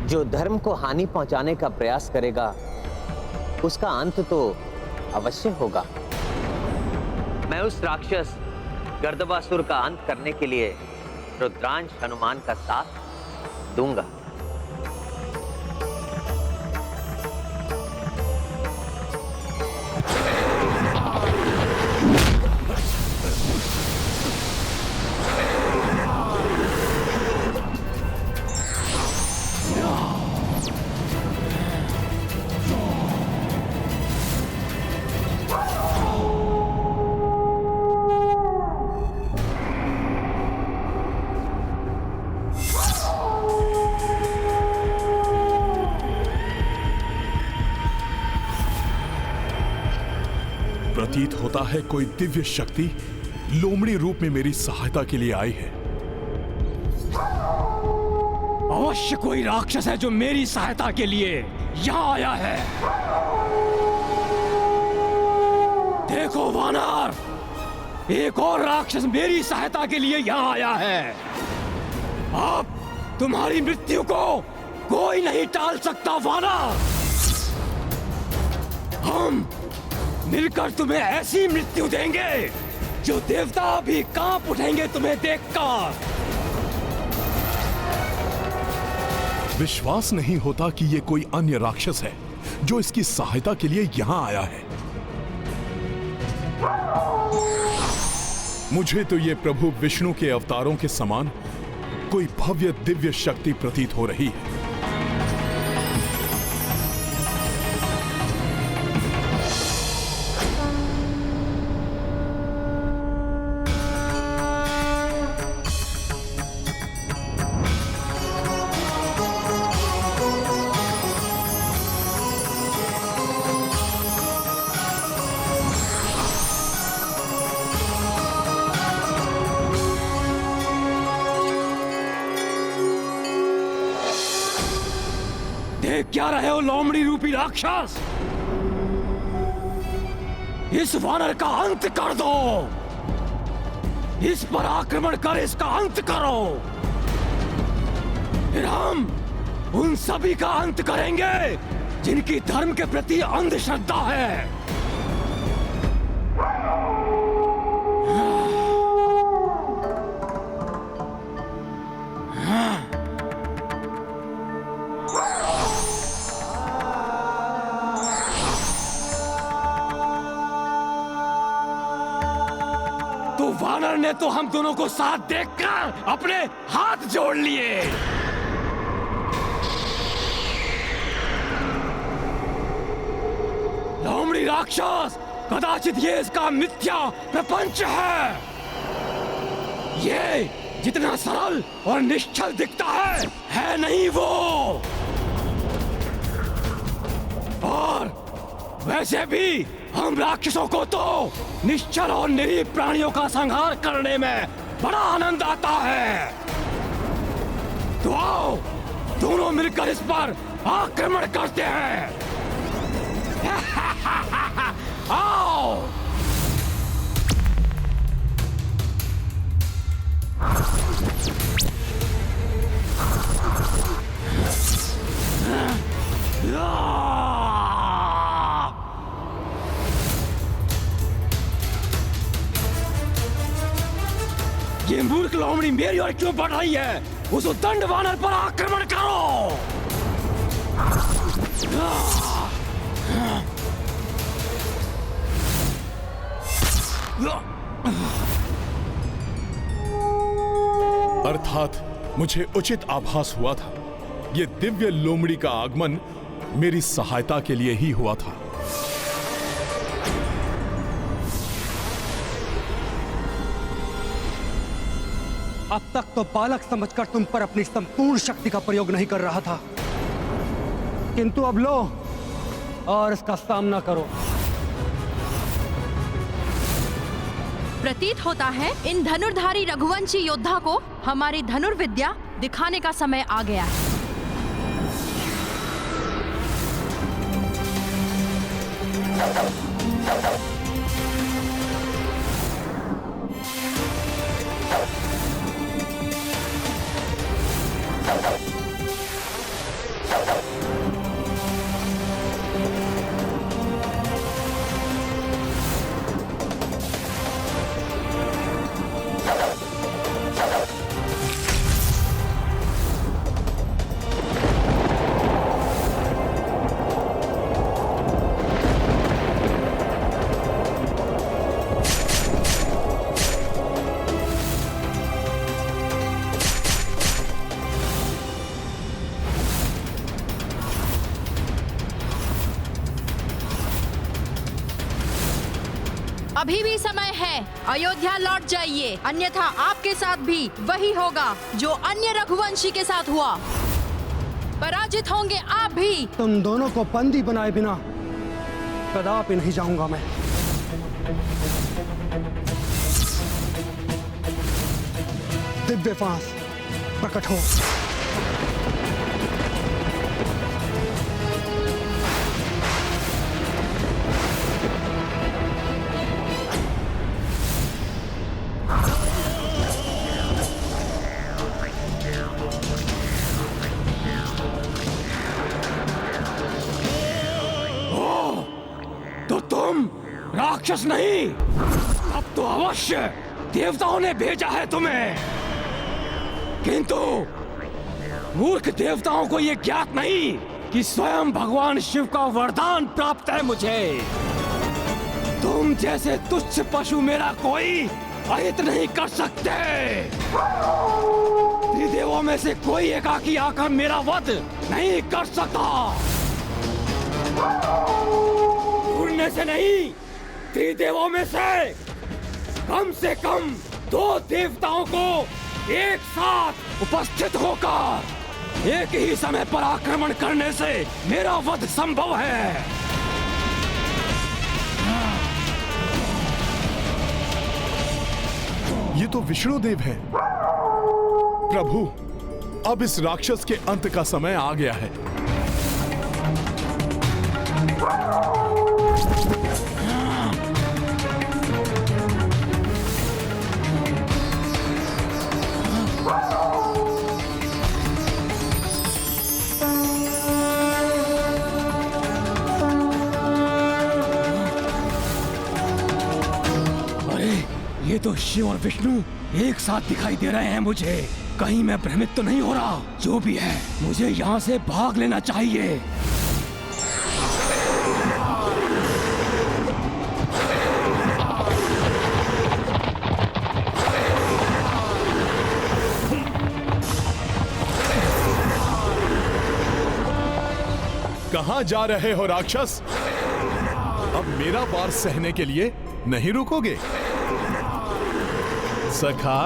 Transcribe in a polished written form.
जो धर्म को हानि पहुंचाने का प्रयास करेगा उसका अंत तो अवश्य होगा। मैं उस राक्षस गर्दबासुर का अंत करने के लिए रुद्रांश हनुमान का साथ दूंगा। प्रतीत होता है कोई दिव्य शक्ति लोमड़ी रूप में मेरी सहायता के लिए आई है। अवश्य कोई राक्षस है जो मेरी सहायता के लिए यहाँ आया है। देखो वानर, एक और राक्षस मेरी सहायता के लिए यहाँ आया है। अब तुम्हारी मृत्यु को कोई नहीं टाल सकता वानर। हम मिलकर तुम्हें ऐसी मृत्यु देंगे जो देवता भी कांप उठेंगे तुम्हें देखकर। विश्वास नहीं होता कि ये कोई अन्य राक्षस है जो इसकी सहायता के लिए यहां आया है। मुझे तो ये प्रभु विष्णु के अवतारों के समान कोई भव्य दिव्य शक्ति प्रतीत हो रही है। देख क्या रहे हो लोमड़ी रूपी राक्षस? इस वानर का अंत कर दो। इस पर आक्रमण कर इसका अंत करो। फिर हम उन सभी का अंत करेंगे जिनकी धर्म के प्रति अंधश्रद्धा है। तो वानर ने तो हम दोनों को साथ देखकर अपने हाथ जोड़ लिए। लोमड़ी राक्षस, कदाचित ये इसका मिथ्या प्रपंच है। ये जितना सरल और निश्चल दिखता है नहीं वो। और वैसे भी हम राक्षसों को तो निश्चल और निरीह प्राणियों का संहार करने में बड़ा आनंद आता है। तो आओ दोनों मिलकर इस पर आक्रमण करते हैं। आओ। ये मूर्ख लोमड़ी मेरी ओर क्यों बढ़ रही है? उस उद्दंड वानर पर आक्रमण करो। अर्थात मुझे उचित आभास हुआ था। ये दिव्य लोमड़ी का आगमन मेरी सहायता के लिए ही हुआ था। अब तक तो बालक समझकर तुम पर अपनी संपूर्ण शक्ति का प्रयोग नहीं कर रहा था, किंतु अब लो और इसका सामना करो। प्रतीत होता है इन धनुर्धारी रघुवंशी योद्धा को हमारी धनुर्विद्या दिखाने का समय आ गया है। अभी भी समय है, अयोध्या लौट जाइए, अन्यथा आपके साथ भी वही होगा जो अन्य रघुवंशी के साथ हुआ। पराजित होंगे आप भी। तुम दोनों को बंदी बनाए बिना कदापि नहीं जाऊंगा मैं। दिव्य फांस प्रकट हो। तो तुम राक्षस नहीं, अब तो अवश्य देवताओं ने भेजा है तुम्हें। किंतु मूर्ख देवताओं को ये ज्ञात नहीं कि स्वयं भगवान शिव का वरदान प्राप्त है मुझे। तुम जैसे तुच्छ पशु मेरा कोई अहित नहीं कर सकते। त्रिदेवों में से कोई एकाकी आकर मेरा वध नहीं कर सकता। ढूंढने से नहीं, त्रिदेवों में से कम 2 देवताओं को एक साथ उपस्थित होकर एक ही समय पर आक्रमण करने से मेरा वध संभव है। ये तो विष्णुदेव है। प्रभु, अब इस राक्षस के अंत का समय आ गया है। ये तो शिव और विष्णु एक साथ दिखाई दे रहे हैं मुझे। कहीं मैं भ्रमित तो नहीं हो रहा? जो भी है, मुझे यहाँ से भाग लेना चाहिए। कहां जा रहे हो राक्षस? अब मेरा वार सहने के लिए नहीं रुकोगे? सखा,